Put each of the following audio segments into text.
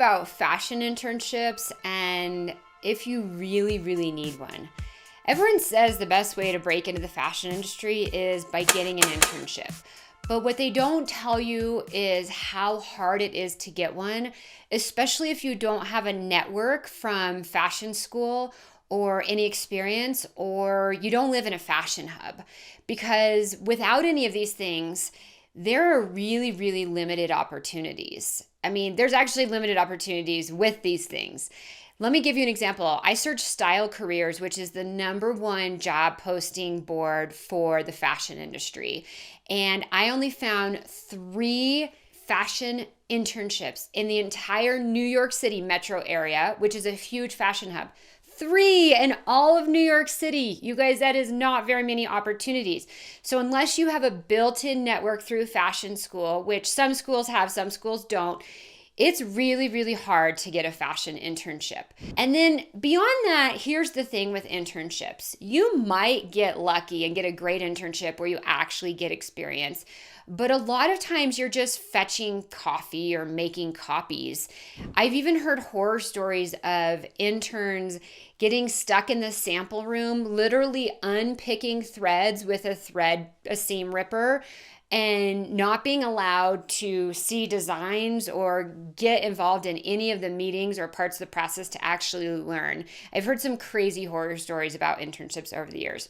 about fashion internships and if you really, really need one. Everyone says the best way to break into the fashion industry is by getting an internship. But what they don't tell you is how hard it is to get one, especially if you don't have a network from fashion school or any experience, or you don't live in a fashion hub. Because without any of these things, there are really, really limited opportunities. I mean, there's actually limited opportunities with these things. Let me give you an example. I searched Style Careers, which is the #1 job posting board for the fashion industry. And I only found 3 fashion internships in the entire New York City metro area, which is a huge fashion hub. 3 in all of New York City. You guys, that is not very many opportunities. So unless you have a built-in network through fashion school, which some schools have, some schools don't, it's really, really hard to get a fashion internship. And then beyond that, here's the thing with internships. You might get lucky and get a great internship where you actually get experience. But a lot of times you're just fetching coffee or making copies. I've even heard horror stories of interns getting stuck in the sample room, literally unpicking threads with a seam ripper, and not being allowed to see designs or get involved in any of the meetings or parts of the process to actually learn. I've heard some crazy horror stories about internships over the years.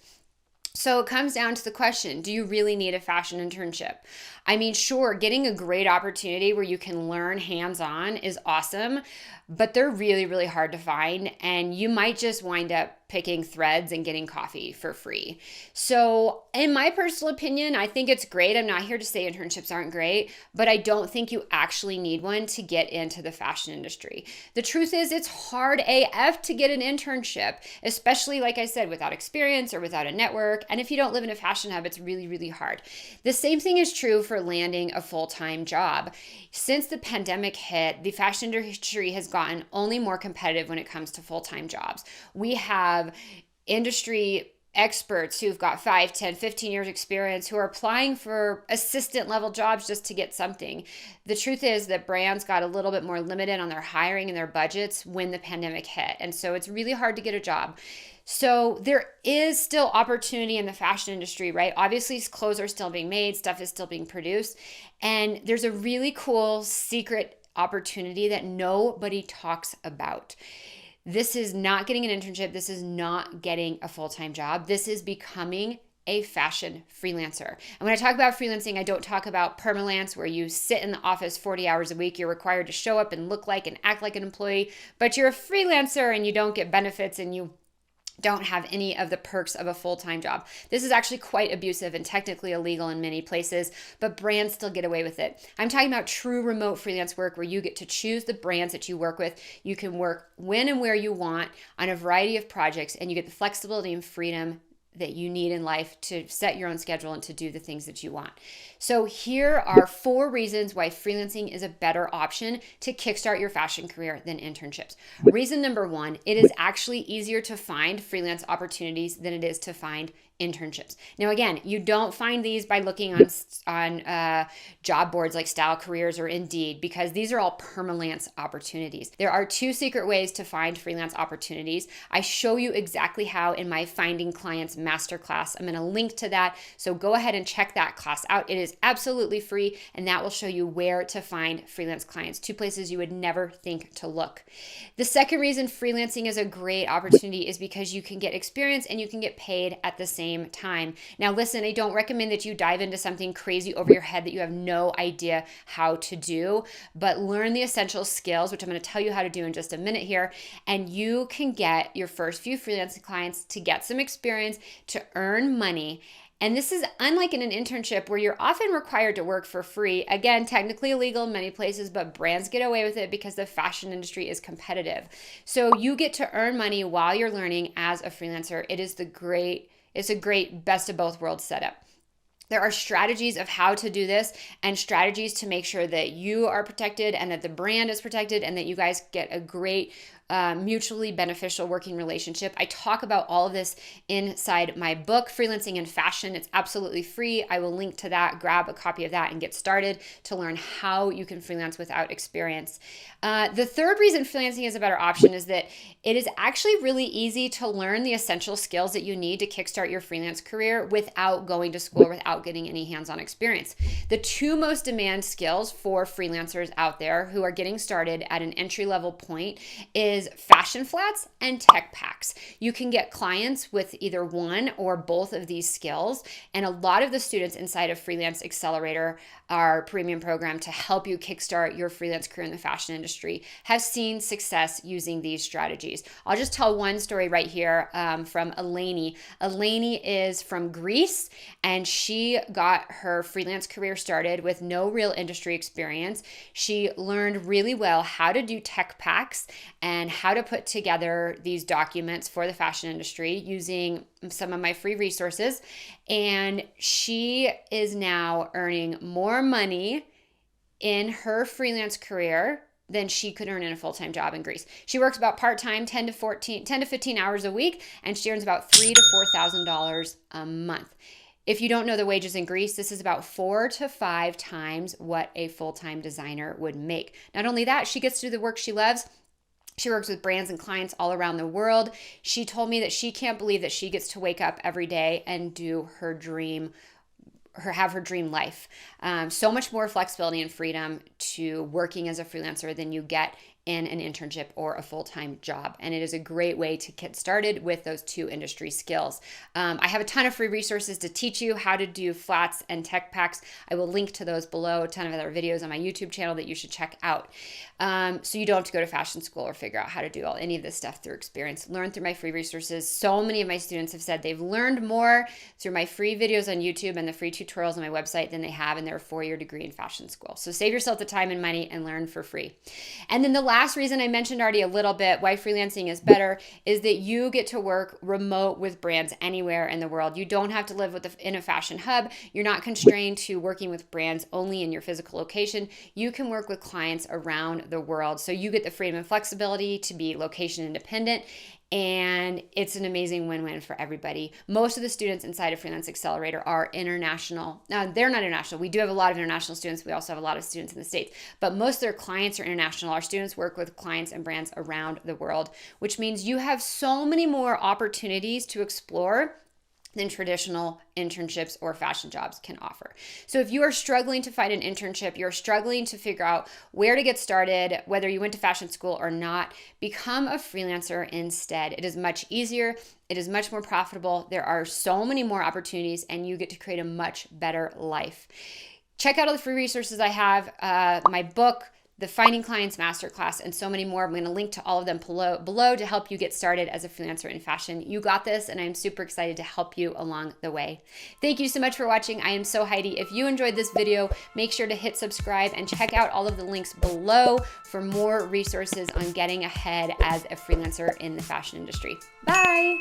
So it comes down to the question, do you really need a fashion internship? I mean, sure, getting a great opportunity where you can learn hands-on is awesome, but they're really, really hard to find, and you might just wind up picking threads and getting coffee for free. So in my personal opinion, I think it's great. I'm not here to say internships aren't great, but I don't think you actually need one to get into the fashion industry. The truth is it's hard AF to get an internship, especially like I said, without experience or without a network. And if you don't live in a fashion hub, it's really, really hard. The same thing is true for landing a full-time job. Since the pandemic hit, the fashion industry has gotten only more competitive when it comes to full-time jobs. We have industry experts who've got 5, 10, 15 years experience who are applying for assistant level jobs just to get something. The truth is that brands got a little bit more limited on their hiring and their budgets when the pandemic hit. And so it's really hard to get a job. So there is still opportunity in the fashion industry, right? Obviously, clothes are still being made, stuff is still being produced. And there's a really cool secret opportunity that nobody talks about. This is not getting an internship. This is not getting a full-time job. This is becoming a fashion freelancer. And when I talk about freelancing, I don't talk about permalance where you sit in the office 40 hours a week. You're required to show up and look like and act like an employee, but you're a freelancer and you don't get benefits and you don't have any of the perks of a full-time job. This is actually quite abusive and technically illegal in many places, but brands still get away with it. I'm talking about true remote freelance work where you get to choose the brands that you work with. You can work when and where you want on a variety of projects, and you get the flexibility and freedom that you need in life to set your own schedule and to do the things that you want. So here are 4 reasons why freelancing is a better option to kickstart your fashion career than internships. Reason number 1, it is actually easier to find freelance opportunities than it is to find internships. Now, again, you don't find these by looking on job boards like Style Careers or Indeed, because these are all permalance opportunities. There are 2 secret ways to find freelance opportunities. I show you exactly how in my Finding Clients Masterclass. I'm going to link to that, so go ahead and check that class out. It is absolutely free, and that will show you where to find freelance clients, 2 places you would never think to look. The second reason freelancing is a great opportunity is because you can get experience and you can get paid at the same time. Now, listen, I don't recommend that you dive into something crazy over your head that you have no idea how to do, but learn the essential skills, which I'm going to tell you how to do in just a minute here, and you can get your first few freelancing clients to get some experience, to earn money. And this is unlike in an internship where you're often required to work for free. Again, technically illegal in many places, but brands get away with it because the fashion industry is competitive. So you get to earn money while you're learning as a freelancer. It's a great best of both worlds setup. There are strategies of how to do this and strategies to make sure that you are protected and that the brand is protected and that you guys get a great mutually beneficial working relationship. I talk about all of this inside my book, Freelancing and Fashion. It's absolutely free. I will link to that. Grab a copy of that and get started to learn how you can freelance without experience. The third reason freelancing is a better option is that it is actually really easy to learn the essential skills that you need to kickstart your freelance career without going to school, without getting any hands-on experience. The two most demand skills for freelancers out there who are getting started at an entry-level point is fashion flats and tech packs. You can get clients with either one or both of these skills, and a lot of the students inside of Freelance Accelerator, our premium program to help you kickstart your freelance career in the fashion industry, have seen success using these strategies. I'll just tell one story right here from Eleni. Eleni is from Greece, and she got her freelance career started with no real industry experience. She learned really well how to do tech packs and how to put together these documents for the fashion industry using some of my free resources. And she is now earning more money in her freelance career than she could earn in a full-time job in Greece. She works about part-time, 10 to 15 hours a week, and she earns about $3,000 to $4,000 a month. If you don't know the wages in Greece, this is about 4 to 5 times what a full-time designer would make. Not only that, she gets to do the work she loves. She works with brands and clients all around the world. She told me that she can't believe that she gets to wake up every day and do have her dream life. So much more flexibility and freedom to working as a freelancer than you get in an internship or a full-time job. And it is a great way to get started with those two industry skills. I have a ton of free resources to teach you how to do flats and tech packs. I will link to those below, a ton of other videos on my YouTube channel that you should check out. So you don't have to go to fashion school or figure out how to do any of this stuff through experience. Learn through my free resources. So many of my students have said they've learned more through my free videos on YouTube and the free tutorials on my website than they have in their 4-year degree in fashion school. So save yourself the time and money and learn for free. And then the last reason I mentioned already a little bit why freelancing is better is that you get to work remote with brands anywhere in the world. You don't have to live in a fashion hub. You're not constrained to working with brands only in your physical location. You can work with clients around the world. So you get the freedom and flexibility to be location independent. And it's an amazing win-win for everybody. Most of the students inside of Freelance Accelerator are international. Now, they're not international. We do have a lot of international students. We also have a lot of students in the States. But most of their clients are international. Our students work with clients and brands around the world, which means you have so many more opportunities to explore than traditional internships or fashion jobs can offer. So if you are struggling to find an internship, you're struggling to figure out where to get started, whether you went to fashion school or not, become a freelancer instead. It is much easier. It is much more profitable. There are so many more opportunities, and you get to create a much better life. Check out all the free resources I have, my book, the Finding Clients Masterclass, and so many more. I'm going to link to all of them below to help you get started as a freelancer in fashion. You got this, and I'm super excited to help you along the way. Thank you so much for watching. I am so Heidi. If you enjoyed this video, make sure to hit subscribe and check out all of the links below for more resources on getting ahead as a freelancer in the fashion industry. Bye!